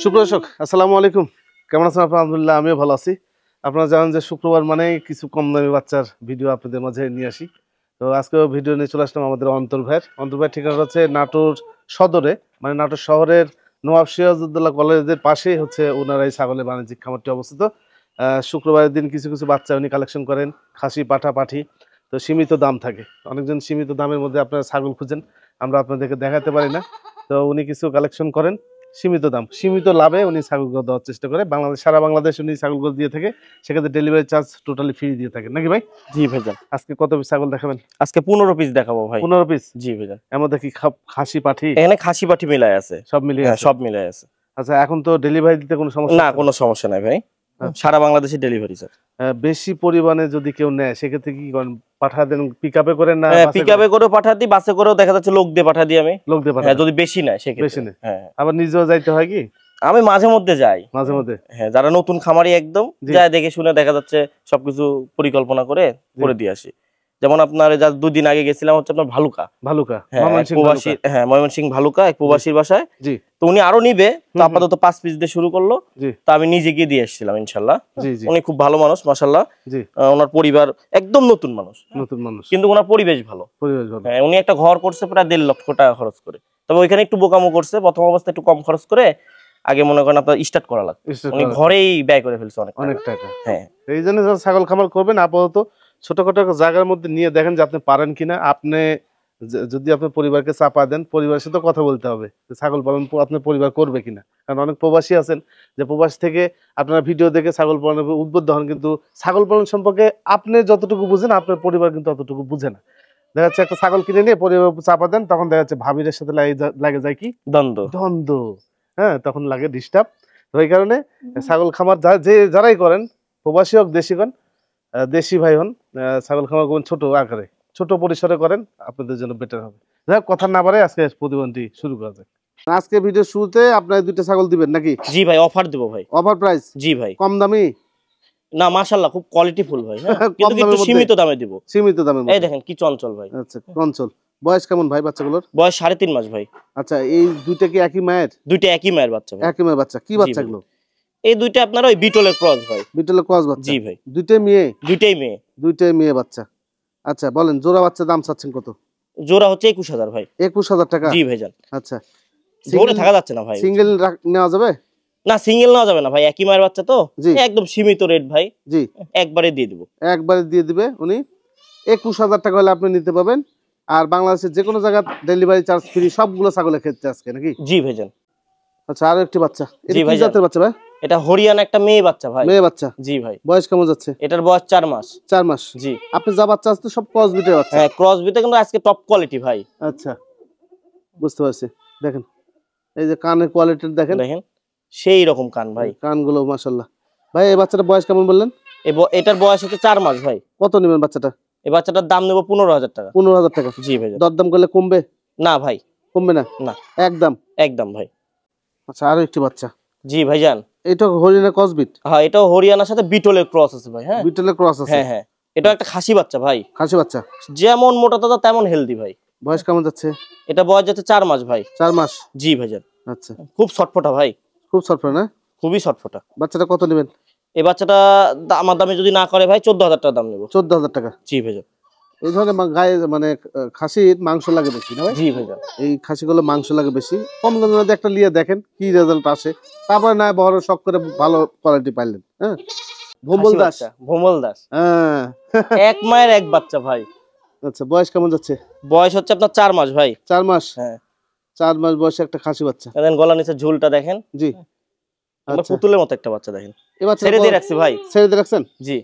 সুপ্রদর্শক আসসালামু আলাইকুম, কেমন আছেন আপনারা? আলহামদুলিল্লাহ আমিও ভালো আছি। আপনারা জানেন যে শুক্রবার মানে কিছু কম দামি বাচ্চার ভিডিও আপনাদের মাঝে নিয়ে আসি। তো আজকেও ভিডিও নিয়ে চলে আসলাম আমাদের অন্তর ভাইয়ের ঠিকানা হচ্ছে নাটোর সদরে, মানে নাটোর শহরের নওয়াব সিরাজউদ্দৌলা কলেজের পাশেই হচ্ছে ওনার এই ছাগলের বাণিজ্যিক খামারটি অবস্থিত। শুক্রবারের দিন কিছু কিছু বাচ্চা উনি কালেকশন করেন, খাসি পাঠা পাঠি। তো সীমিত দাম থাকে, অনেকজন সীমিত দামের মধ্যে আপনারা ছাগল খুঁজেন, আমরা আপনাদেরকে দেখাতে পারি না। তো উনি কিছু কালেকশন করেন সীমিত দাম সীমিত লাভে উনি ছাগলগুলো দেওয়ার চেষ্টা করে। সারা বাংলাদেশ উনি ছাগলগুলো দিয়ে থাকে, সেক্ষেত্রে ডেলিভারি চার্জ টোটালি ফ্রি দিয়ে থাকেন নাকি ভাই? জি ভাইজান, আজকে কত পিস ছাগল দেখাবেন? আজকে 15 পিস দেখাবো ভাই। 15 পিস? জি ভাইজান। এর মধ্যে কি খাসি পাঠি? এখানে খাসি পাঠি মিলাই আছে, সব মিলিয়ে আছে? সব মিলাই আছে। আচ্ছা, এখন তো ডেলিভারি দিতে কোনো সমস্যা? না, কোনো সমস্যা নাই ভাই, সারা বাংলাদেশে ডেলিভারি স্যার। বেশি পরিমাণে যদি কেউ নেয় সেক্ষেত্রে কি করেন? পাঠা দেন পিকআপে করেন না? পিকআপে করে পাঠা দিই, বাসে করেও দেখা যাচ্ছে লোক দিয়ে পাঠা দিই আমি। লোক দিয়ে পাঠা? যদি বেশি নেয় সেক্ষেত্রে বেশি নেয়। হ্যাঁ, আবার নিজেও যাইতে হয় কি? আমি মাঝে মধ্যে যাই, মাঝে মধ্যে। হ্যাঁ, যারা নতুন খামারি একদম যায় দেখে শুনে দেখা যাচ্ছে সবকিছু পরিকল্পনা করে দিয়ে আসি। যেমন আপনার যা 2 দিন আগে গেছিলাম হচ্ছে আপনার ভালুকা, প্রবাসী, হ্যাঁ ময়মনসিংহ ভালুকা এক প্রবাসীর বাসায়। তো উনি আরো নিবে, তো আপাতত 5 পিস দিয়ে শুরু করলো। তো আমি নিজে গিয়ে দিয়ে আসছিলাম ইনশাল্লাহ। উনি খুব ভালো মানুষ মাশাআল্লাহ। ওনার পরিবার একদম নতুন মানুষ, কিন্তু ওনার পরিবেশ ভালো। হ্যাঁ, উনি একটা ঘর করছে প্রায় 1.5 লক্ষ টাকা খরচ করে। তবে ওইখানে একটু বোকামো করছে, প্রথম অবস্থায় একটু কম খরচ করে আগে মনে করেন আপনার স্টার্ট করা লাগবে। উনি ঘরেই ব্যয় করে ফেলছে অনেক টাকা। হ্যাঁ, এই জন্য ছাগল খামার করবেন আপাতত ছোটখাটো জায়গার মধ্যে নিয়ে দেখেন যে আপনি পারেন কিনা। আপনি যদি আপনার পরিবারকে চাপা দেন, পরিবারের সাথে কথা বলতে হবে ছাগল পালন আপনার পরিবার করবে কিনা। কারণ অনেক প্রবাসী আছেন যে প্রবাস থেকে আপনারা ভিডিও দেখে ছাগল পালনের উদ্বুদ্ধ হন, কিন্তু ছাগল পালন সম্পর্কে আপনি যতটুকু বুঝেন আপনার পরিবার কিন্তু অতটুকু বুঝে না। দেখা যাচ্ছে একটা ছাগল কিনে নিয়ে পরিবার চাপা দেন, তখন দেখা যাচ্ছে ভাবির সাথে লাগে যায় কি দ্বন্দ্ব। হ্যাঁ, তখন লাগে ডিস্টার্ব। তো এই কারণে ছাগল খামার যারাই করেন, প্রবাসী হোক দেশি হন, দেশি ভাই হন, ছাগল খামার করবেন ছোট আকারে, ছোট পরিসরে করেন, আপনাদের জন্য বেটার হবে। যাই কথা না বাড়ে আজকে প্রতিবন্ধী শুরু করা যায়। আজকে ভিডিও শুরুতে আপনার 2টা ছাগল দিবেন নাকি? জি ভাই, অফার দেব ভাই। Offer price? জি ভাই। কম দামি না, মাশাআল্লাহ খুব কোয়ালিটিফুল ভাই। হ্যাঁ, কিন্তু একটু সীমিত দামে দিব। সীমিত দামে? এই দেখেন কি চঞ্চল ভাই। আচ্ছা, চঞ্চল। বয়স কেমন ভাই বাচ্চাগুলোর? বয়স 3.5 মাস ভাই। আচ্ছা, এই দুইটা কি একই মায়ের? দুইটা একই মায়ের বাচ্চা ভাই। একই মায়ের বাচ্চা। কি বাচ্চাগুলো? এই দুইটা আপনার ওই বিটলের ক্রস ভাই। বিটলের ক্রস বাচ্চা? জি ভাই। দুইটাই মেয়ে? দুইটাই মেয়ে। দুইটাই মেয়ে বাচ্চা। আচ্ছা, বলেন জোড়া বাচ্চা দাম চাচ্ছেন কত? জোড়া হচ্ছে 21,000 ভাই। 21,000 টাকা? জি ভাইজান। আচ্ছা, ধরে থাকা যাচ্ছে না ভাই। সিঙ্গেল নেওয়া যাবে? না, সিঙ্গেল নেওয়া যাবে না ভাই, একই মায়ের বাচ্চা তো একদম সীমিত রেট ভাই। জি, একবারে দিয়ে দিব। একবারে দিয়ে দিবে উনি। 21,000 টাকা হলে আপনি নিতে পাবেন। আর বাংলাদেশের যে কোনো জায়গা ডেলিভারি চার্জ ফ্রি সবগুলো ছাগলের ক্ষেত্রে আজকে নাকি? জি ভাইজান। আচ্ছা, আরো একটি বাচ্চা। এটা কি জাতের বাচ্চা ভাই? এটা হরিয়ানা একটা মেয়ে বাচ্চা ভাই। মেয়ে বাচ্চা? জি ভাই। বয়স কেমন যাচ্ছে? এটার বয়স 4 মাস। 4 মাস? জি। আপনি যা বাচ্চা আছে সব ক্রস বিটের বাচ্চা? হ্যাঁ, ক্রস বিটে, কিন্তু আজকে টপ কোয়ালিটি ভাই। আচ্ছা, বুঝতে পারছি। দেখেন এই যে কানের কোয়ালিটি দেখেন, সেই রকম কান ভাই, কানগুলো মাশাআল্লাহ। ভাই এই বাচ্চাটার বয়স কেমন বললেন? এটার বয়স হচ্ছে 4 মাস ভাই। কত নেবেন বাচ্চাটা? এই বাচ্চাটার দাম নেব 15,000 টাকা। 15,000 টাকা? জি ভাই। দরদাম করলে কমবে? না ভাই, কমবে না? না, একদম একদম ভাই। আচ্ছা, আরো একটি বাচ্চা। জি ভাইজান। এটা হরিয়ানা ক্রস বিট? হ্যাঁ, এটাও হরিয়ানার সাথে বিটলের ক্রস আছে ভাই। হ্যাঁ, বিটলের ক্রস আছে? হ্যাঁ হ্যাঁ। এটা একটা খাসি বাচ্চা ভাই। খাসি বাচ্চা? যেমন মোটা তাজা তেমন হেলদি ভাই। বয়স কেমন যাচ্ছে? এটা বয়স যাচ্ছে 4 মাস ভাই। 4 মাস? জি ভাইজান। আচ্ছা, খুব ছটফটা ভাই। খুব ছটফটা না? খুবই ছটফটা। বাচ্চাটা কত নেবেন? এই বাচ্চাটা আমার দামে যদি না করে ভাই 14,000 টাকা দাম নেব। 14,000 টাকা? জি ভাইজান। এই ধরনের গায়ে মানে খাসির মাংস লাগে বেশি না ভাই? জি ভাইজান। এই খাসিগুলো মাংস লাগে বেশি। কম দামের মধ্যে একটা লিয়ে দেখেন কি রেজাল্ট আসে, তারপরে না বড় শখ করে ভালো কোয়ালিটি পাইলেন। হ্যাঁ, ভোমল দাস? ভোমল দাস, হ্যাঁ, এক মায়ের এক বাচ্চা ভাই। আচ্ছা, বয়স কেমন যাচ্ছে? বয়স হচ্ছে আপনার 4 মাস ভাই। 4 মাস? হ্যাঁ, 4 মাস বয়সে একটা খাসি বাচ্চা। দেখেন গলা নিচে ঝুলটা দেখেন। জি, আমার পুতুলের মতো একটা বাচ্চা দেখেন। এই বাচ্চা ছেড়ে দিয়ে রাখছি ভাই। ছেড়ে দিয়ে রাখছেন? জি।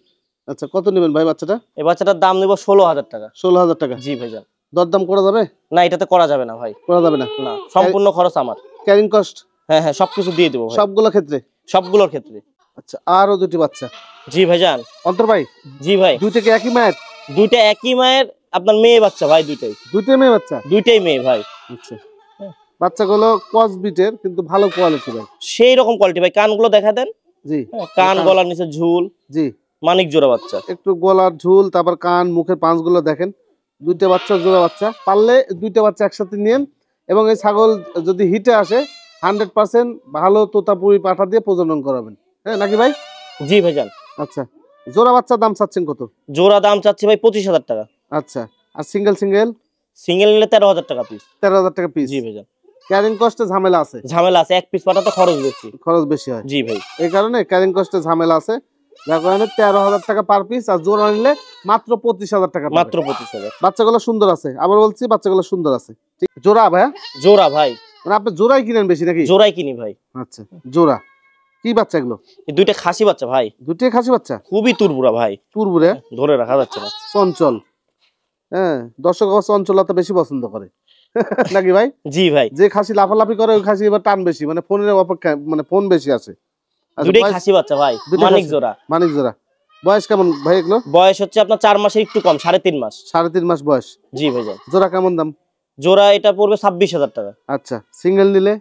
আচ্ছা, কত নেবেন ভাই বাচ্চাটা? এই বাচ্চাটার দাম নেব 16,000 টাকা। 16,000 টাকা? জি ভাইজান। দরদাম করা যাবে? না, এটাতে করা যাবে না ভাই। করা যাবে না? না, সম্পূর্ণ খরচ আমার। Carrying cost? হ্যাঁ হ্যাঁ, সবকিছু দিয়ে দেব ভাই। সবগুলোর ক্ষেত্রে? সবগুলোর ক্ষেত্রে। আচ্ছা, আরো দুটি বাচ্চা? জি ভাইজান। অন্তর ভাই? জি ভাই। দুইটা কি একই মায়ের? দুইটা একই মায়ের, আপনার মেয়ে বাচ্চা ভাই। দুইটাই মেয়ে বাচ্চা? দুইটাই মেয়ে ভাই। আচ্ছা, বাচ্চাগুলো ক্রস বিটের কিন্তু ভালো কোয়ালিটি ভাই। সেই রকম কোয়ালিটি ভাই। কানগুলো দেখা দেন। জি, কান গলার নিচে ঝুল। জি, মানিক জোড়া বাচ্চা। একটু গলার ঝুল, তারপর কান মুখের পাঁচগুলো দেখেন। দুইটা বাচ্চা জোড়া বাচ্চা। পারলে দুইটা বাচ্চা একসাথে নিয়েন, এবং এই ছাগল যদি হিটে আসে 100% ভালো তোতাপুরি পাঠা দিয়ে প্রজনন করাবেন, হ্যাঁ নাকি ভাই? জি ভাইজান। আচ্ছা, জোড়া বাচ্চার দাম চাচ্ছেন কত? জোড়া দাম চাচ্ছি ভাই 25,000 টাকা। আচ্ছা, আর সিঙ্গেল সিঙ্গেল? সিঙ্গেল নিলে 13,000 টাকা পিস। 13,000 টাকা পিস। জি ভাইজান। ক্যারিং কস্টে ঝামেলা আছে? ঝামেলা আছে, এক পিস পাঠাতে খরচ বেশি। খরচ বেশি হয়? জি ভাই। এই কারণে ক্যারিং কস্টে ঝামেলা আছে, যার কারণে 13,000 টাকা পার পিস, আর জোড়া নিলে মাত্র 25,000 টাকা। মাত্র 25,000। বাচ্চাগুলো সুন্দর আছে, আবার বলছি বাচ্চাগুলো সুন্দর আছে। ঠিক, জোড়া ভাইয়া? জোড়া ভাই। মানে আপনি জোড়াই কিনেন বেশি নাকি? জোড়াই কিনি ভাই। আচ্ছা, জোড়া। কি বাচ্চা এগুলো? এই দুইটা খাসি বাচ্চা ভাই। দুটোই খাসি বাচ্চা? খুবই তুরবুরা ভাই। তুরবুরে? ধরে রাখা যাচ্ছে না। চঞ্চল, হ্যাঁ দর্শক অবশ্য চঞ্চলতা বেশি পছন্দ করে নাকি ভাই? জি ভাই। যে খাসি লাফালাফি করে ওই খাসি এবার টান বেশি, মানে ফোনের অপেক্ষা মানে ফোন বেশি আছে। দুটোই খাসি বাচ্চা ভাই, মানিক জোড়া। মানিক জোড়া। বয়স কেমন ভাই এগুলো? বয়স হচ্ছে আপনার 4 মাসের একটু কম, 3.5 মাস। 3.5 মাস বয়স। জি ভাইজান। জোড়া কেমন দাম? জোড়া এটা পড়বে 26,000 টাকা। আচ্ছা, সিঙ্গেল নিলে?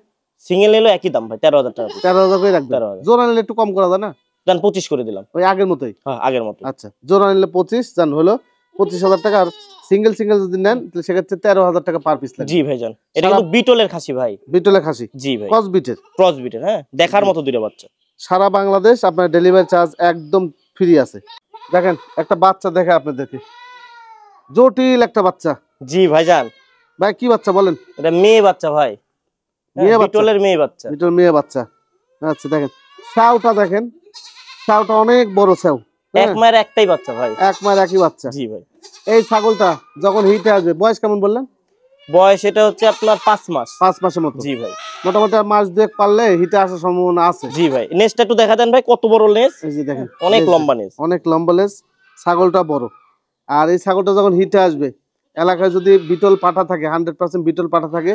সিঙ্গেল নিলেও একই দাম ভাই, 13,000 টাকা। 13,000 করে রাখবেন। জোড়া নিলে একটু কম করা যায় না? জান 25 করে দিলাম। ওই আগের মতোই? হ্যাঁ আগের মতো। আচ্ছা, জোড়া নিলে 25, জান হলো 25,000 টাকা। আর সিঙ্গেল সিঙ্গেল যদি নেন তাহলে সেক্ষেত্রে 13,000 টাকা পার পিস লাগবে। জি ভাইজান। এটা কিন্তু বিটলের খাসি ভাই। বিটলের খাসি? জি ভাই। ক্রস বিটের? ক্রস বিটের, হ্যাঁ দেখার মতো দুইটা বাচ্চা। সারা বাংলাদেশ আপনার ডেলিভারি চার্জ একদম ফ্রি আছে। দেখেন একটা বাচ্চা দেখে আপনাদেরকে, জটিল একটা বাচ্চা। জি ভাইজান। ভাই কি বাচ্চা বলেন? এটা মেয়ে বাচ্চা ভাই। মেয়ে বাচ্চা? বিটলের মেয়ে বাচ্চা। বিটল মেয়ে বাচ্চা। আচ্ছা, দেখেন ছাউটা, দেখেন ছাউটা অনেক বড় ছাউ। এক মায়ের একটাই বাচ্চা ভাই। এক মায়ের একই বাচ্চা? জি ভাই। এই ছাগলটা যখন হিটে আসবে, বয়স কেমন বললেন? বয়স এটা হচ্ছে আপনার 5 মাস। 5 মাসের মতো? জি ভাই। মোটামুটি মাস দুয়েক পারলে হিটে আসার সম্ভাবনা আছে? জি ভাই। নেজটা একটু দেখা দেন ভাই, কত বড় নেজ। এই যে দেখেন অনেক লম্বা নেজ। অনেক লম্বা নেজ, ছাগলটা বড়। আর এই ছাগলটা যখন হিটে আসবে, এলাকায় যদি বিটল পাঠা থাকে, 100% বিটল পাঠা থাকে,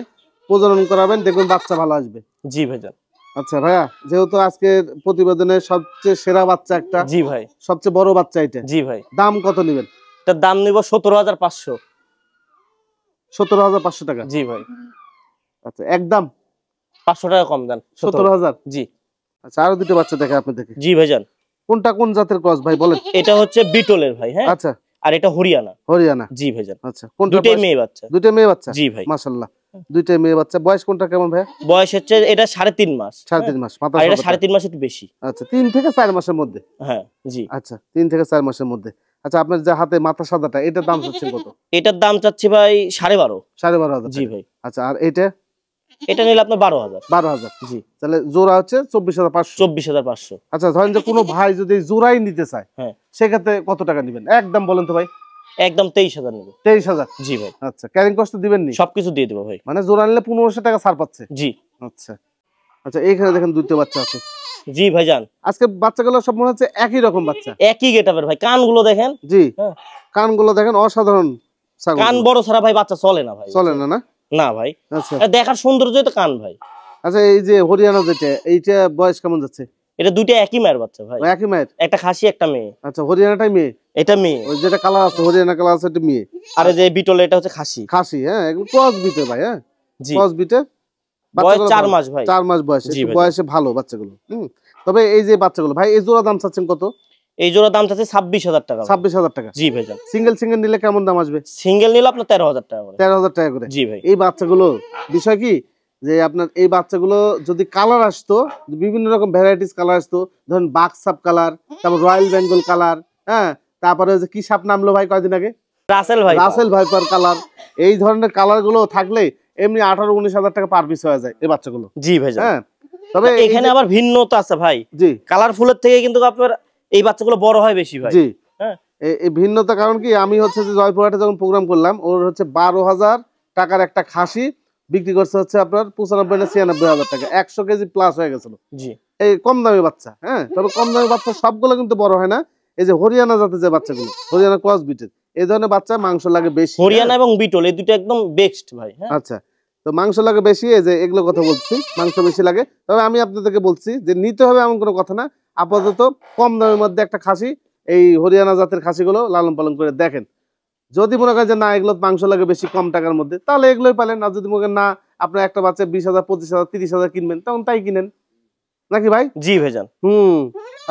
প্রজনন করাবেন, দেখবেন বাচ্চা ভালো আসবে। জি ভাইজান। আচ্ছা ভাইয়া, যেহেতু আজকের প্রতিবেদনের সবচেয়ে সেরা বাচ্চা একটা, জি ভাই সবচেয়ে বড় বাচ্চা এটা, জি ভাই, দাম কত নেবেন? এটার দাম নিব 17,500। 17,500 টাকা? জি ভাই। আচ্ছা, একদম 500 টাকা কম দেন। 17,000? জি। আচ্ছা, আরো দুটো বাচ্চা দেখে আপনাদেরকে। জি ভাইজান। কোনটা কোন জাতের ক্রস ভাই বলেন? এটা হচ্ছে বিটলের ভাই, হ্যাঁ। আচ্ছা। আর এটা হরিয়ানা। হরিয়ানা? জি ভাইজান। আচ্ছা, কোনটা? দুটোই মেয়ে বাচ্চা। দুটোই মেয়ে বাচ্চা? জি ভাই। মাশাআল্লাহ, দুইটাই মেয়ে বাচ্চা। বয়স কোনটা কেমন ভাই? বয়স হচ্ছে এটা 3.5 মাস। 3.5 মাস? আর এটা 3.5 মাস একটু বেশি। আচ্ছা, 3 থেকে 4 মাসের মধ্যে? হ্যাঁ জি। আচ্ছা, 3 থেকে 4 মাসের মধ্যে। আচ্ছা, আপনার যে হাতে মাথা সাদাটা, এটার দাম হচ্ছে কত? এটার দাম চাচ্ছি ভাই 12.5। 12,500? জি ভাই। আচ্ছা, আর এটা? এটা নিলে আপনার 12,000। 12,000? জি। তাহলে জোড়া হচ্ছে 24,500? 24,500। আচ্ছা, ধরেন যে কোনো ভাই যদি জোড়াই নিতে চায়, হ্যাঁ, সেক্ষেত্রে কত টাকা নেবেন একদম বলেন তো ভাই? একদম 23,000 নেব। 23,000? জি ভাই। আচ্ছা, ক্যারিং কস্ট দিবেন নি? সবকিছু দিয়ে দেবো ভাই। মানে জোড়া নিলে 1500 টাকা ছাড় পাচ্ছে? জি। আচ্ছা আচ্ছা, এইখানে দেখেন দুটো বাচ্চা আছে। জি ভাইজান। আজকে বাচ্চাগুলো সব মনে হচ্ছে একই রকম বাচ্চা, একই গেটআপের ভাই। কানগুলো দেখেন। জি, হ্যাঁ, কানগুলো দেখেন অসাধারণ। কান বড় ছাড়া ভাই বাচ্চা চলে না ভাই। চলে না? না না ভাই। আচ্ছা, দেখার সৌন্দর্যই তো কান ভাই। আচ্ছা, এই যে হরিয়ানা যেটা, এইটা বয়স কেমন যাচ্ছে? এটা দুইটা একই মায়ের বাচ্চা ভাই। একই মায়ের? একটা খাসি একটা মেয়ে। আচ্ছা, হরিয়ানাটাই মেয়ে? এটা মেয়ে। ওই যেটা কালার আছে, হরিয়ানা কালার আছে, এটা মেয়ে। আর এই যে বিটল, এটা হচ্ছে খাসি। খাসি? হ্যাঁ, এগুলো ক্রস বিটে ভাই। হ্যাঁ, জি। ক্রস বিটে। বয়স 4 মাস ভাই। 4 মাস বয়স, একটু বয়সে ভালো বাচ্চাগুলো। তবে এই যে বাচ্চাগুলো ভাই, এই জোড়া দাম চাচ্ছেন কত? এই জোড়া দাম চাচ্ছে 26,000 টাকা। 26,000 টাকা? জি ভাইজান। সিঙ্গেল সিঙ্গেল নিলে কেমন দাম আসবে? সিঙ্গেল নিলে আপনার 13,000 টাকা করে। 13,000 টাকা করে? জি ভাই। এই বাচ্চাগুলো বিষয় কি, যে আপনার এই বাচ্চাগুলো যদি কালার আসতো, বিভিন্ন রকম ভ্যারাইটিস কালার আসতো, ধরেন বাক্সাপ কালার, তারপর রয়্যাল বেঙ্গল কালার, হ্যাঁ, তারপরে যে কি সাপ নামলো ভাই কয়দিন আগে, রাসেল ভাই, রাসেল ভাইপার কালার, এই ধরনের কালার গুলো থাকলে এমনি 18-19 হাজার টাকা পার পিস হয়ে যায় এই বাচ্চাগুলো। জি ভাইজান। হ্যাঁ, তবে এখানে আবার ভিন্নতা আছে ভাই। জি, কালারফুলের থেকে কিন্তু আপনার এই বাচ্চাগুলো বড় হয় বেশি ভাই। জি, হ্যাঁ, এই ভিন্নতা কারণ কি, আমি হচ্ছে যে জয়পুরহাটে যখন প্রোগ্রাম করলাম, ওর হচ্ছে 12,000 টাকার একটা খাসি বিক্রি করছে হচ্ছে আপনার 95-96,000 টাকা, 100 কেজি প্লাস হয়ে গেছিল। জি। এই কম দামি বাচ্চা। হ্যাঁ, তবে কম দামি বাচ্চা সবগুলো কিন্তু বড় হয় না। এই যে হরিয়ানা জাতের যে বাচ্চাগুলো, হরিয়ানা ক্রস বিটের, এই ধরনের বাচ্চা মাংস লাগে বেশি। হরিয়ানা এবং বিটল এই দুটো একদম বেস্ট ভাই। আচ্ছা, তো মাংস লাগে বেশি, এই যে এগুলো কথা বলছি, মাংস বেশি লাগে। তবে আমি আপনাদেরকে বলছি যে নিতে হবে এমন কোনো কথা না। আপাতত কম দামের মধ্যে একটা খাসি, এই হরিয়ানা জাতের খাসিগুলো লালন পালন করে দেখেন। যদি মনে করেন যে না এগুলো মাংস লাগে বেশি কম টাকার মধ্যে, তাহলে এগুলোই পালেন। আর যদি মনে করেন না আপনার একটা বাচ্চা 20,000, 25,000, 30,000 কিনবেন, তখন তাই কিনেন, নাকি ভাই? জি ভাইজান।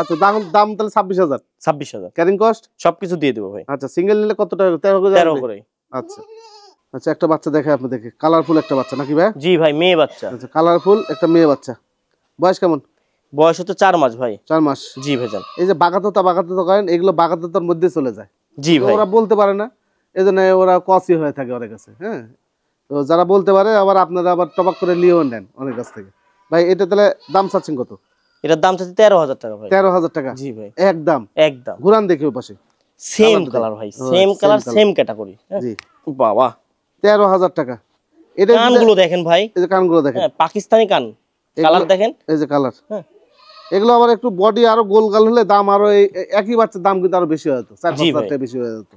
আচ্ছা, দাম তাহলে 26,000? 26,000 ক্যারিং কস্ট সবকিছু দিয়ে দেবো ভাই। আচ্ছা, সিঙ্গেল নিলে কত টাকা? 13 করে? 13 করে। আচ্ছা, আচ্ছা একটা বাচ্চা দেখে আপনাদেরকে, কালারফুল একটা বাচ্চা নাকি ভাই? জি ভাই, মেয়ে বাচ্চা। আচ্ছা কালারফুল একটা মেয়ে বাচ্চা, বয়স কেমন? বয়স হচ্ছে 4 মাস ভাই। 4 মাস। জি ভাইজান। এই যে বাগাততা করেন, এগুলো বাগাততার মধ্যে চলে যায়। জি ভাই। ওরা বলতে পারে না, এজন্য ওরা কসি হয়ে থাকে ওর কাছে। হ্যাঁ, তো যারা বলতে পারে আবার আপনারা আবার টপাক করে নিয়েও নেন অনেক কাছ থেকে। ভাই এটা তাহলে দাম চাচ্ছেন কত? এটার দাম চাচ্ছি 13,000 টাকা ভাই। 13,000 টাকা? জি ভাই, একদম। একদম ঘুরান দেখি ওই পাশে, সেম কালার ভাই, সেম কালার সেম ক্যাটাগরি। জি বাবা, 13,000 টাকা। এটা কানগুলো দেখেন ভাই, এই যে কানগুলো দেখেন, হ্যাঁ পাকিস্তানি কান, কালার দেখেন, এই যে কালার। হ্যাঁ এগুলো আবার একটু বডি আরো গোলগাল হলে দাম আরো একই বাচ্চার দাম কিন্তু আরো বেশি হয়ে যেত, 4-5 লাখ টাকা বেশি হয়ে যেত।